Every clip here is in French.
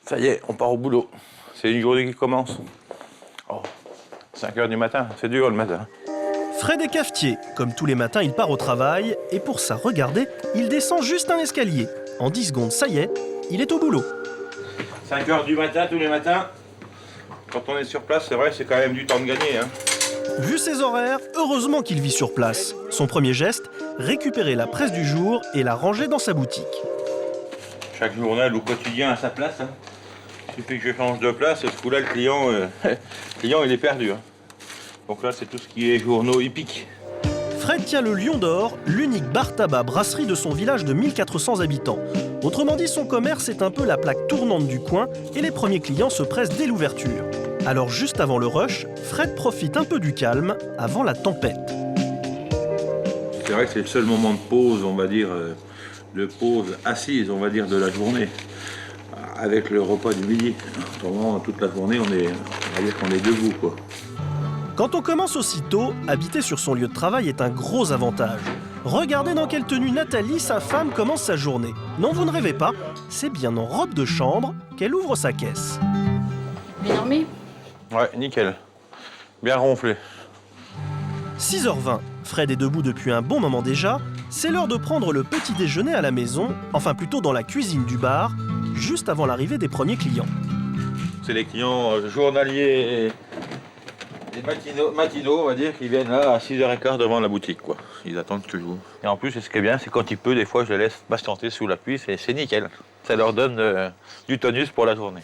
Ça y est, on part au boulot. C'est une journée qui commence. Oh, 5 h du matin, c'est dur le matin. Fred est cafetier. Comme tous les matins, il part au travail. Et pour ça, regardez, il descend juste un escalier. En 10 secondes, ça y est, il est au boulot. 5 h du matin, tous les matins. Quand on est sur place, c'est vrai, c'est quand même du temps de gagner. Hein. Vu ses horaires, heureusement qu'il vit sur place. Son premier geste, récupérer la presse du jour et la ranger dans sa boutique. Chaque journal ou quotidien a sa place. Hein. Il suffit que je change de place, ce coup-là, le client, il est perdu. Hein. Donc là, c'est tout ce qui est journaux hippiques. Fred tient le Lion d'Or, l'unique bar tabac brasserie de son village de 1400 habitants. Autrement dit, son commerce est un peu la plaque tournante du coin et les premiers clients se pressent dès l'ouverture. Alors juste avant le rush, Fred profite un peu du calme avant la tempête. C'est vrai que c'est le seul moment de pause, on va dire, de pause assise, on va dire, de la journée, avec le repas du midi. Autrement, toute la journée, on va dire qu'on est debout, quoi. Quand on commence aussitôt, habiter sur son lieu de travail est un gros avantage. Regardez dans quelle tenue Nathalie, sa femme, commence sa journée. Non, vous ne rêvez pas, c'est bien en robe de chambre qu'elle ouvre sa caisse. Bien dormi ? Ouais, nickel. Bien ronflé. 6h20, Fred est debout depuis un bon moment déjà. C'est l'heure de prendre le petit déjeuner à la maison, enfin plutôt dans la cuisine du bar, juste avant l'arrivée des premiers clients. C'est les clients journaliers et matinaux, on va dire, qui viennent là à 6h15 devant la boutique, quoi. Ils attendent que je vous. Et en plus, ce qui est bien, c'est quand il pleut, des fois, je les laisse patienter sous la pluie, c'est nickel. Ça leur donne du tonus pour la journée.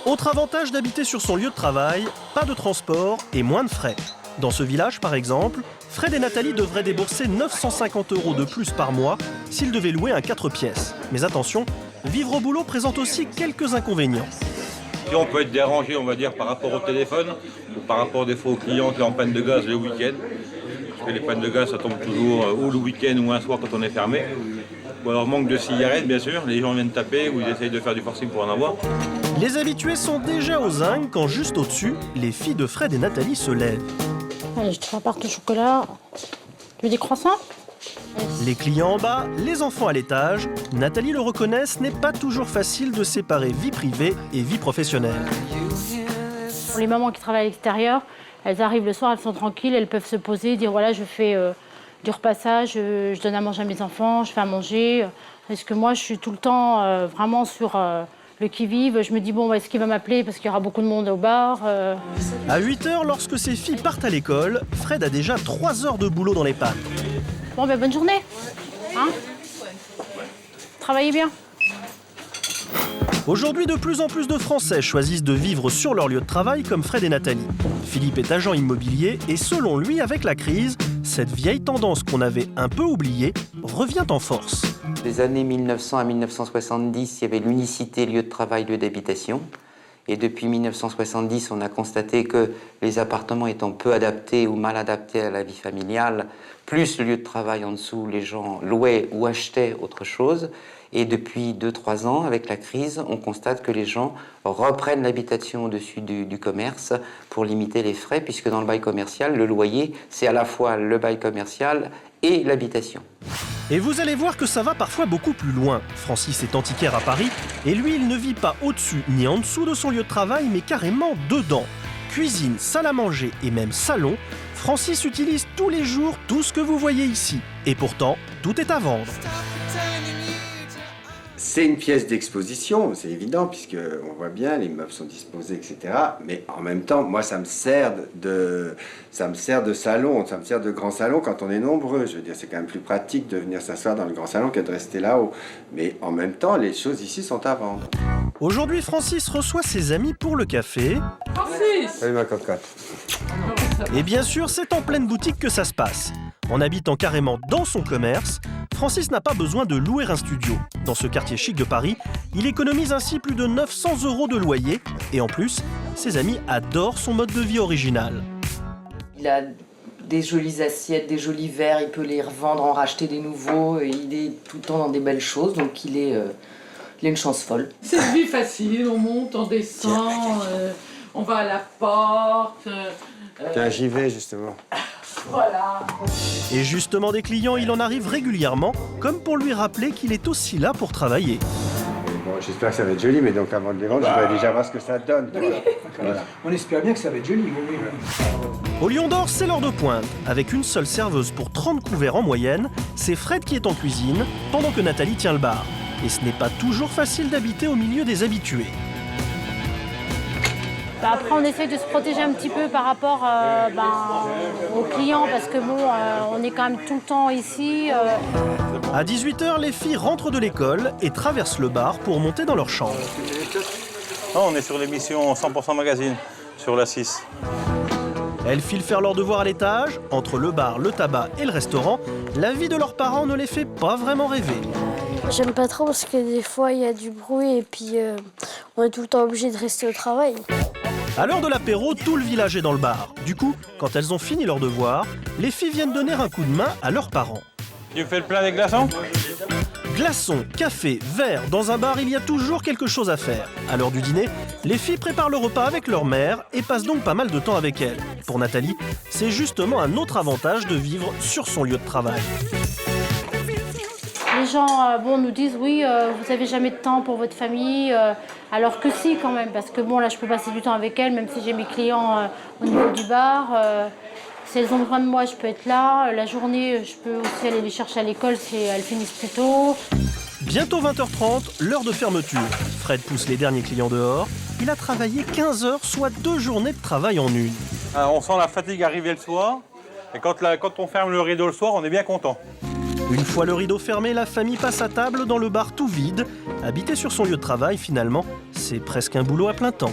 Autre avantage d'habiter sur son lieu de travail, pas de transport et moins de frais. Dans ce village, par exemple, Fred et Nathalie devraient débourser 950 € de plus par mois s'ils devaient louer un 4 pièces. Mais attention, vivre au boulot présente aussi quelques inconvénients. Si on peut être dérangé, on va dire, par rapport au téléphone, ou par rapport des fois aux clients qui sont en panne de gaz le week-end. Parce que les pannes de gaz, ça tombe toujours ou le week-end ou un soir quand on est fermé. Ou alors manque de cigarettes, bien sûr. Les gens viennent taper ou ils essayent de faire du forcing pour en avoir. Les habitués sont déjà aux zinc quand juste au-dessus, les filles de Fred et Nathalie se lèvent. Allez, je te fais part de chocolat. Tu veux des croissants ? Les clients en bas, les enfants à l'étage. Nathalie le reconnaît, ce n'est pas toujours facile de séparer vie privée et vie professionnelle. Pour les mamans qui travaillent à l'extérieur, elles arrivent le soir, elles sont tranquilles, elles peuvent se poser, dire voilà, je fais du repassage, je donne à manger à mes enfants, je fais à manger. Parce que moi, je suis tout le temps vraiment sur le qui-vive. Je me dis bon, est-ce qu'il va m'appeler parce qu'il y aura beaucoup de monde au bar. À 8h, lorsque ses filles partent à l'école, Fred a déjà 3 heures de boulot dans les pattes. Bon, ben bonne journée. Hein ? Travaillez bien. Aujourd'hui, de plus en plus de Français choisissent de vivre sur leur lieu de travail comme Fred et Nathalie. Philippe est agent immobilier et selon lui, avec la crise, cette vieille tendance qu'on avait un peu oubliée revient en force. Des années 1900 à 1970, il y avait l'unicité lieu de travail, lieu d'habitation. Et depuis 1970, on a constaté que les appartements étant peu adaptés ou mal adaptés à la vie familiale, plus le lieu de travail en dessous, les gens louaient ou achetaient autre chose. Et depuis 2-3 ans, avec la crise, on constate que les gens reprennent l'habitation au-dessus du commerce pour limiter les frais, puisque dans le bail commercial, le loyer, c'est à la fois le bail commercial et l'habitation. Et vous allez voir que ça va parfois beaucoup plus loin. Francis est antiquaire à Paris et lui, il ne vit pas au-dessus ni en dessous de son lieu de travail, mais carrément dedans. Cuisine, salle à manger et même salon, Francis utilise tous les jours tout ce que vous voyez ici. Et pourtant, tout est à vendre. C'est une pièce d'exposition, c'est évident, puisqu'on voit bien, les meubles sont disposés, etc. Mais en même temps, moi, ça me sert de salon, ça me sert de grand salon quand on est nombreux. Je veux dire, c'est quand même plus pratique de venir s'asseoir dans le grand salon que de rester là-haut. Mais en même temps, les choses ici sont à vendre. Aujourd'hui, Francis reçoit ses amis pour le café. Francis ! Salut ma cocotte. Et bien sûr, c'est en pleine boutique que ça se passe. En habitant carrément dans son commerce, Francis n'a pas besoin de louer un studio. Dans ce quartier chic de Paris, il économise ainsi plus de 900 € de loyer. Et en plus, ses amis adorent son mode de vie original. Il a des jolies assiettes, des jolis verres, il peut les revendre, en racheter des nouveaux. Et il est tout le temps dans des belles choses, donc il a une chance folle. C'est une vie facile, on monte, on descend, on va à la porte. Tiens, j'y vais justement. Voilà. Et justement, des clients, il en arrive régulièrement, comme pour lui rappeler qu'il est aussi là pour travailler. Bon, j'espère que ça va être joli, mais donc avant de les vendre, je voudrais déjà voir ce que ça donne. Voilà. On espère bien que ça va être joli. Oui. Au Lion d'Or, c'est l'heure de pointe. Avec une seule serveuse pour 30 couverts en moyenne, c'est Fred qui est en cuisine, pendant que Nathalie tient le bar. Et ce n'est pas toujours facile d'habiter au milieu des habitués. Après, on essaie de se protéger un petit peu par rapport aux clients, parce que bon, on est quand même tout le temps ici. À 18h, les filles rentrent de l'école et traversent le bar pour monter dans leur chambre. Non, on est sur l'émission 100% magazine, sur la 6. Elles filent faire leurs devoirs à l'étage. Entre le bar, le tabac et le restaurant, la vie de leurs parents ne les fait pas vraiment rêver. J'aime pas trop parce que des fois il y a du bruit et puis on est tout le temps obligé de rester au travail. À l'heure de l'apéro, tout le village est dans le bar. Du coup, quand elles ont fini leurs devoirs, les filles viennent donner un coup de main à leurs parents. Tu me fais le plein des glaçons? Glaçons, café, verre, dans un bar, il y a toujours quelque chose à faire. À l'heure du dîner, les filles préparent le repas avec leur mère et passent donc pas mal de temps avec elle. Pour Nathalie, c'est justement un autre avantage de vivre sur son lieu de travail. Les gens nous disent oui, vous n'avez jamais de temps pour votre famille, alors que si quand même, parce que bon là je peux passer du temps avec elles, même si j'ai mes clients au niveau du bar. Si elles ont besoin de moi, je peux être là. La journée, je peux aussi aller les chercher à l'école si elles finissent plus tôt. Bientôt 20h30, l'heure de fermeture. Fred pousse les derniers clients dehors. Il a travaillé 15 heures, soit 2 journées de travail en une. On sent la fatigue arriver le soir. Et quand on ferme le rideau le soir, on est bien content. Une fois le rideau fermé, la famille passe à table dans le bar tout vide. Habiter sur son lieu de travail, finalement, c'est presque un boulot à plein temps.